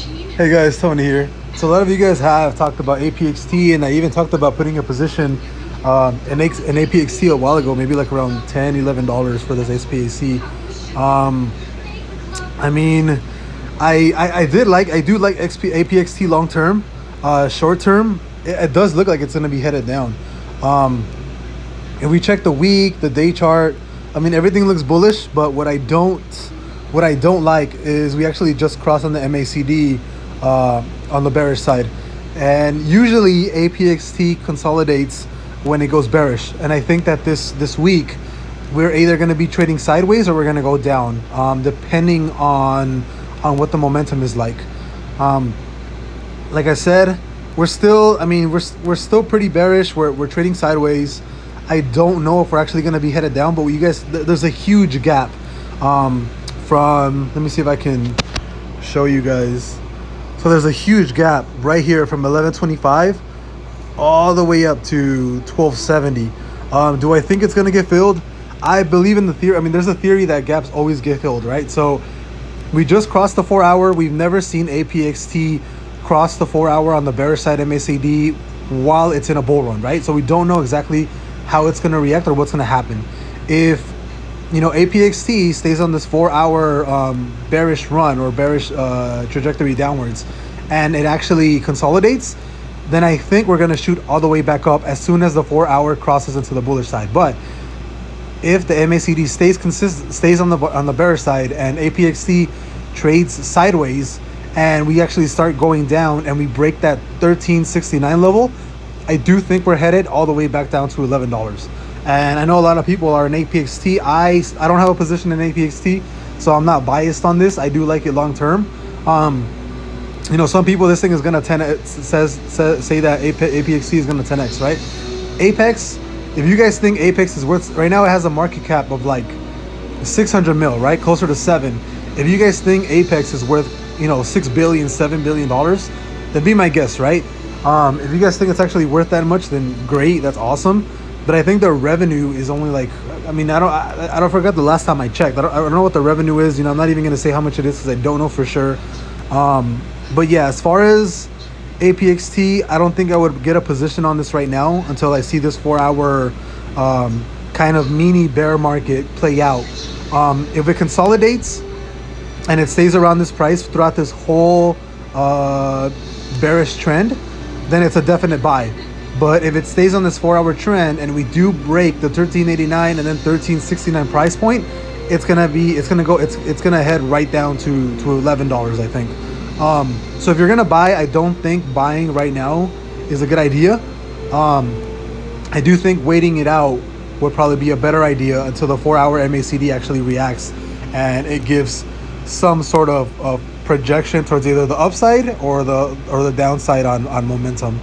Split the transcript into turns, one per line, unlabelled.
Hey guys, Tony here. So a lot of you guys have talked about APXT, and I even talked about putting a position in APXT a while ago, maybe like around $10, $11 for this SPAC. I mean, I do like APXT long term. Short term, it does look like it's going to be headed down. If we check the week, the day chart, I mean everything looks bullish. But what I don't like is we actually just crossed on the MACD on the bearish side, and usually APXT consolidates when it goes bearish. And I think that this week we're either going to be trading sideways or we're going to go down, depending on what the momentum is like. Like I said, we're still pretty bearish. We're trading sideways. I don't know if we're actually going to be headed down, but there's a huge gap from, let me see if I can show you guys. So there's a huge gap right here from 1125 all the way up to 1270. Do I think it's going to get filled? I believe in the theory. I mean, there's a theory that gaps always get filled, right? So we just crossed the 4 hour. We've never seen APXT cross the 4 hour on the bearish side MACD while it's in a bull run, right? So we don't know exactly how it's going to react or what's going to happen. If APXT stays on this 4 hour bearish run or bearish trajectory downwards, and it actually consolidates, then I think we're going to shoot all the way back up as soon as the 4 hour crosses into the bullish side. But if the MACD stays on the bearish side and APXT trades sideways, and we actually start going down and we break that 1369 level, I do think we're headed all the way back down to $11. And I know a lot of people are in APXT. I don't have a position in APXT, so I'm not biased on this. I do like it long term. Some people, this thing is gonna 10x, say that APXT is gonna 10x, right? Apex, if you guys think Apex is worth, right now it has a market cap of like 600 mil, right? Closer to 7. If you guys think Apex is worth, $6 billion, $7 billion, then be my guest, right? If you guys think it's actually worth that much, then great, that's awesome. But I think the revenue is only like, I don't forget the last time I checked. I don't know what the revenue is. I'm not even going to say how much it is because I don't know for sure. But yeah, as far as APXT, I don't think I would get a position on this right now until I see this 4 hour kind of mini bear market play out. If it consolidates and it stays around this price throughout this whole bearish trend, then it's a definite buy. But if it stays on this 4 hour trend and we do break the 1389 and then 1369 price point, it's gonna head right down to $11, I think. So if you're gonna buy, I don't think buying right now is a good idea. I do think waiting it out would probably be a better idea until the 4 hour MACD actually reacts and it gives some sort of projection towards either the upside or the downside on momentum.